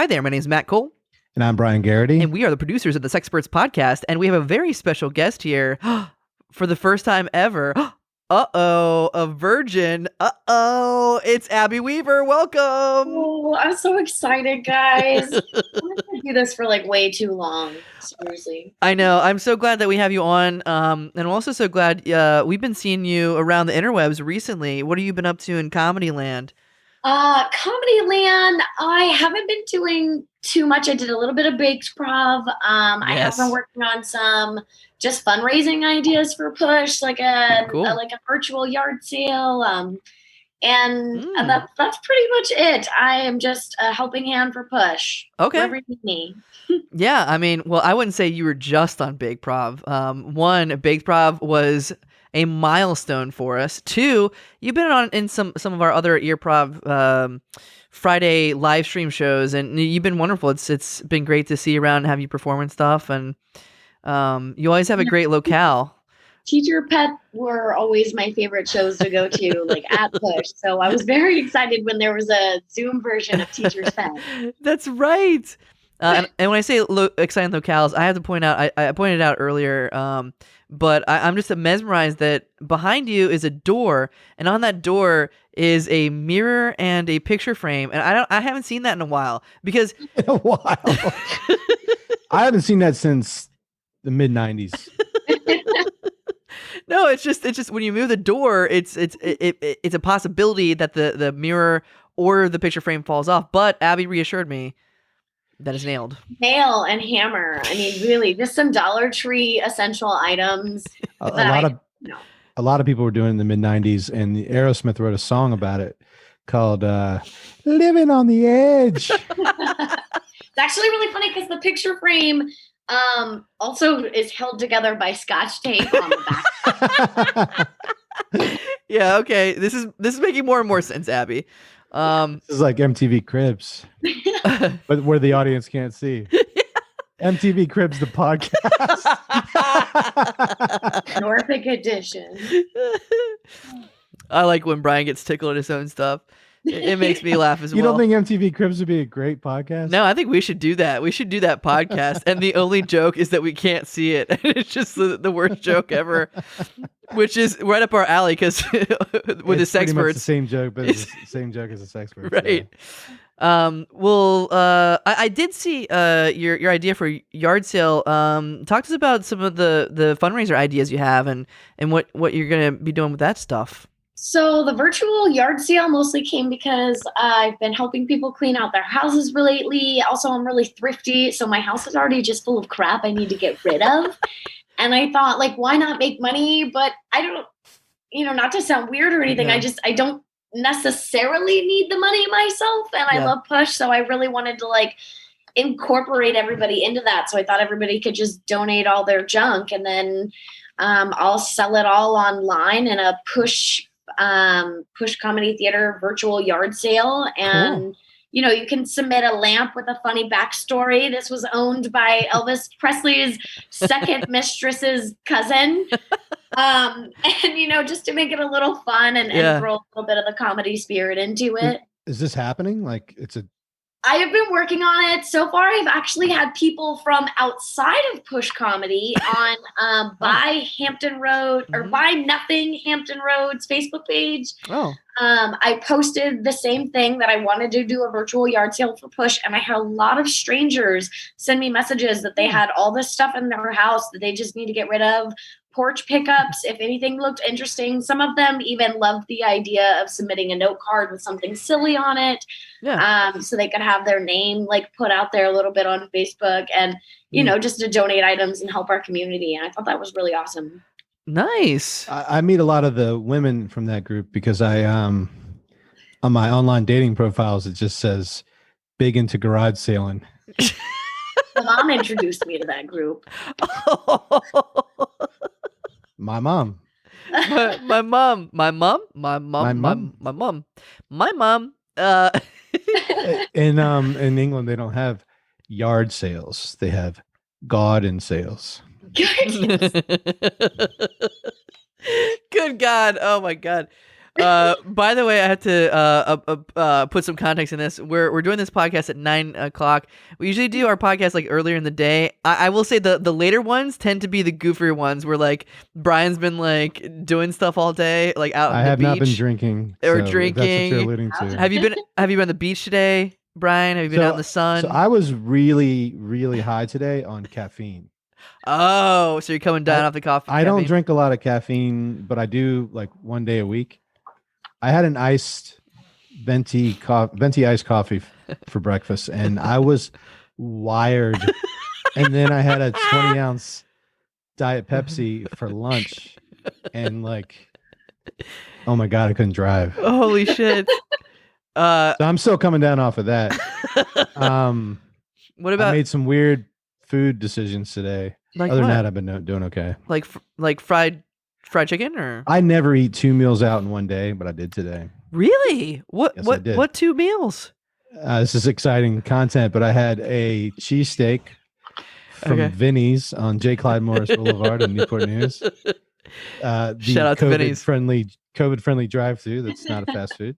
Hi there, my name is Matt Cole. And I'm Brian Garrity. And we are the producers of the Sexperts Podcast. And we have a very special guest here for the first time ever. A virgin. It's Abby Weaver. Welcome. Oh, I'm so excited, guys. I'm going to do this for like way too long. Seriously. I know. I'm so glad that we have you on. And I'm also so glad we've been seeing you around the interwebs recently. What have you been up to in comedy land? Comedy land, I haven't been doing too much. I did a little bit of Bakedprov. I have been working on some just fundraising ideas for Push, like a virtual yard sale. That's pretty much it. I am just a helping hand for Push. Okay. Wherever you need me. Yeah, I mean, well, I wouldn't say you were just on Bakeprov. One, Bakeprov was a milestone for us. Two, you've been on in some of our other Earprov Friday live stream shows, and you've been wonderful. It's been great to see you around and have you perform and stuff, and you always have a great locale. Teacher Pet were always my favorite shows to go to, like at Push. So I was very excited when there was a Zoom version of Teacher's Pet. That's right. And when I say exciting locales, I have to point out, I pointed out earlier, but I'm just mesmerized that behind you is a door, and on that door is a mirror and a picture frame, and I haven't seen that in a while because in a while. I haven't seen that since the mid '90s. No, it's just when you move the door, it's a possibility that the mirror or the picture frame falls off. But Abby reassured me that is nailed. Nail and hammer. I mean, really, just some Dollar Tree essential items. A lot of people were doing it in the mid '90s, and Aerosmith wrote a song about it called "Living on the Edge." It's actually really funny because the picture frame also is held together by Scotch tape on the back. Yeah, okay. This is making more and more sense, Abby. This is like MTV Cribs, but where the audience can't see. MTV Cribs, the podcast. Norfolk edition. I like when Brian gets tickled at his own stuff. It makes me laugh as well. You don't think MTV Cribs would be a great podcast? No, I think we should do that. We should do that podcast. And the only joke is that we can't see it. It's just the worst joke ever, which is right up our alley because with the Sexperts. The same joke, but it's the same joke as the Sexperts. Right. Yeah. I did see your idea for yard sale. Talk to us about some of the fundraiser ideas you have and what you're going to be doing with that stuff. So the virtual yard sale mostly came because I've been helping people clean out their houses lately. Also, I'm really thrifty, so my house is already just full of crap I need to get rid of. And I thought, like, why not make money? But I don't, not to sound weird or anything. Yeah. I don't necessarily need the money myself, and I love Push, so I really wanted to like incorporate everybody into that. So I thought everybody could just donate all their junk, and then I'll sell it all online in a Push Comedy Theater virtual yard sale. And cool. You can submit a lamp with a funny backstory. This was owned by Elvis Presley's second mistress's cousin. And just to make it a little fun and throw a little bit of the comedy spirit into it. Is this happening? Like I have been working on it. So far, I've actually had people from outside of Push Comedy on Buy Hampton Road or Buy Nothing Hampton Road's Facebook page. Oh. I posted the same thing that I wanted to do a virtual yard sale for Push, and I had a lot of strangers send me messages that they had all this stuff in their house that they just need to get rid of. Porch pickups, if anything looked interesting. Some of them even loved the idea of submitting a note card with something silly on it. Yeah. So they could have their name like put out there a little bit on Facebook and, just to donate items and help our community. And I thought that was really awesome. Nice. I meet a lot of the women from that group because I, on my online dating profiles, it just says big into garage sailing. My mom introduced me to that group. My mom. My mom. In England, they don't have yard sales. They have garden sales. Good God. Oh my God. By the way, I have to put some context in this. We're doing this podcast at 9:00. We usually do our podcast like earlier in the day. I will say the later ones tend to be the goofier ones, where like Brian's been like doing stuff all day, like out. I on the have beach not been drinking. or so if drinking. That's what you're alluding to. Have you been on the beach today, Brian? Have you been out in the sun? So I was really, really high today on caffeine. Oh, so you're coming down off the coffee. I don't drink a lot of caffeine, but I do like one day a week. I had an iced venti iced coffee for breakfast, and I was wired. And then I had a 20-ounce Diet Pepsi for lunch, and like, oh my God, I couldn't drive. Holy shit. So I'm still coming down off of that. What about I made some weird food decisions today. like Other than what? that, I've been doing okay. Like fried chicken or I never eat 2 meals out in one day, but I did today. really? What Yes, I did. what 2 meals? This is exciting content, but I had a cheesesteak from Okay. Vinny's on J. Clyde Morris Boulevard in Newport News. The Shout out to Vinny's. COVID-friendly drive-through that's not a fast food.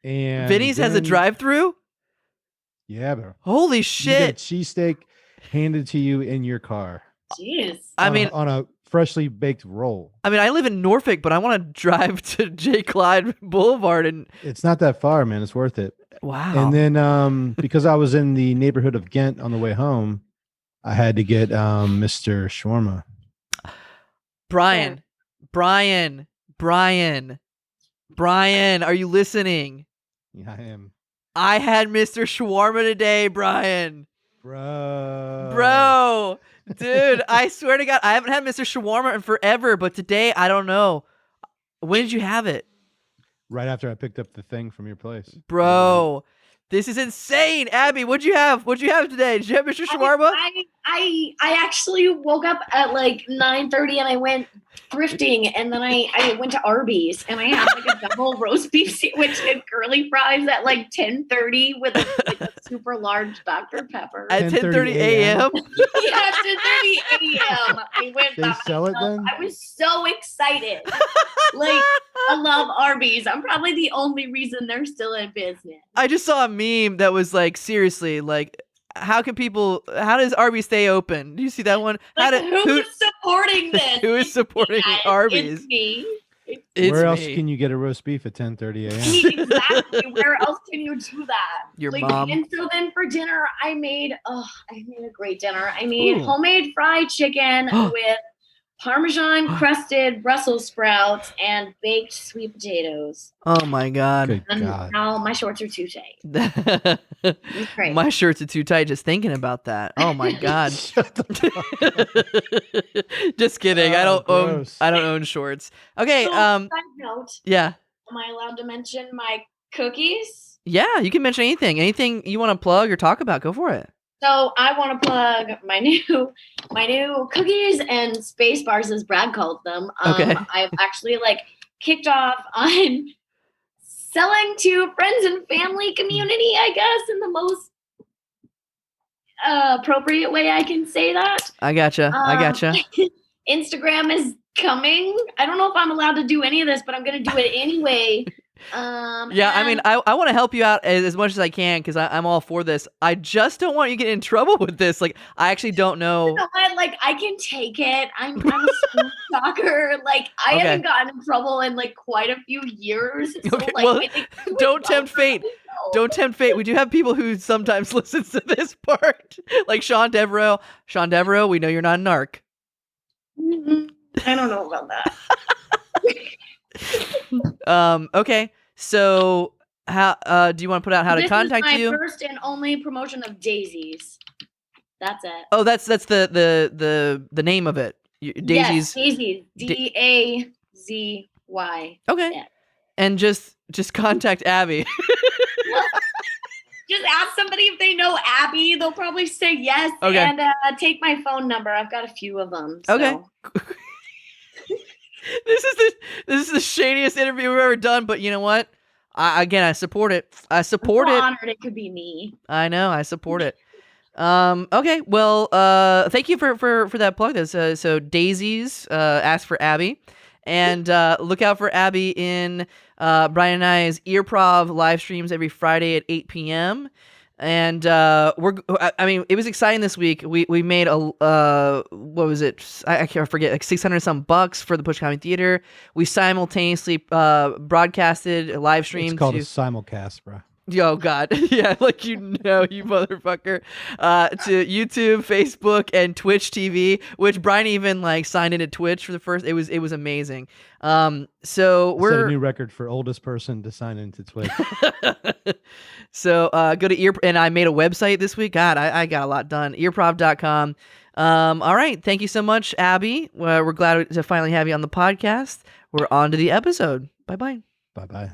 And Vinny's has a then- drive-through? Yeah, bro. Holy You get shit. cheesesteak handed to you in your car. Jeez. I on mean, on a freshly baked roll. I live in Norfolk, but I want to drive to J. Clyde Boulevard and It's not that far, man. It's worth it. wow. And then because I was in the neighborhood of Ghent on the way home, I had to get Mr. Shawarma. Brian, are you listening? Yeah, I am. I had Mr. Shawarma today, Brian. Bro. Dude, I swear to God, I haven't had Mr. Shawarma in forever, but today, I don't know. When did you have it? Right after I picked up the thing from your place. Bro, this is insane. Abby, what'd you have? What'd you have today? Did you have Mr. Shawarma? I actually woke up at like 9:30 and I went thrifting, and then I went to Arby's and I had like a double roast beef sandwich and curly fries at like 10:30 with a super large Dr. Pepper. At 10:30 a.m.? Yeah, 10:30 a.m. I went They by sell it myself. then? I was so excited. Like, I love Arby's. I'm probably the only reason they're still in business. I just saw a meme that was like, seriously, like, how does Arby's stay open? Do you see that one? Like, who's supporting this? who is supporting Guys, Arby's? It's me. It's Where else me. can you get a roast beef at 10:30 a.m.? Exactly. Where else can you do that? Your like, mom. And so then for dinner, I made a great dinner. I made Ooh. homemade fried chicken with Parmesan crusted Brussels sprouts and baked sweet potatoes. Oh my God. Good And God. now my shorts are too tight. It's great. My shirts are too tight just thinking about that. Oh my God. Shut the fuck Just kidding. Oh, gross. I don't own shorts. Okay, So, side note, yeah. am I allowed to mention my cookies? Yeah, you can mention anything. Anything you want to plug or talk about, go for it. So I want to plug my new cookies and space bars, as Brad calls them. Okay. I've actually kicked off on selling to friends and family community, I guess, in the most appropriate way I can say that. I gotcha. Instagram is coming. I don't know if I'm allowed to do any of this, but I'm going to do it anyway. Yeah, I mean, and I want to help you out as much as I can because I'm all for this. I just don't want you to get in trouble with this. Like, I actually don't know. you know what? I can take it. I'm a school stalker. I Okay. haven't gotten in trouble in quite a few years. So, Okay, well, I think you would don't tempt fate. welcome me, though. Don't tempt fate. We do have people who sometimes listens to this part, like Sean Devereaux. Sean Devereaux, we know you're not a narc. I don't know about that. Okay. So, how do you want to put out how to This contact is my you? first and only promotion of Daisies. That's it. Oh, that's the name of it. Daisy's. Yes, Daisies. DAZY. Okay. Yeah. And just contact Abby. Just ask somebody if they know Abby. They'll probably say yes. Okay. And take my phone number. I've got a few of them. So. Okay. This is the shadiest interview we've ever done, but you know what? I support it. I support I'm so it. honored it could be me. I know. I support it. Okay. Well, thank you for that plug. That's so Daisy's ask for Abby, and look out for Abby in Brian and I's Earprov live streams every Friday at 8 p.m. And it was exciting this week. We made a what was it? I can't forget, like 600 some bucks for the Push Comedy Theater. We simultaneously broadcasted a live stream. It's called a simulcast, bro. Oh God, yeah, like you motherfucker. To YouTube, Facebook, and Twitch TV, which Brian even like signed into Twitch for the first. It was amazing. So Set we're a new record for oldest person to sign into Twitch. So go to and I made a website this week. God, I got a lot done. Earprov.com. All right, thank you so much, Abby. We're glad to finally have you on the podcast. We're on to the episode. Bye bye. Bye bye.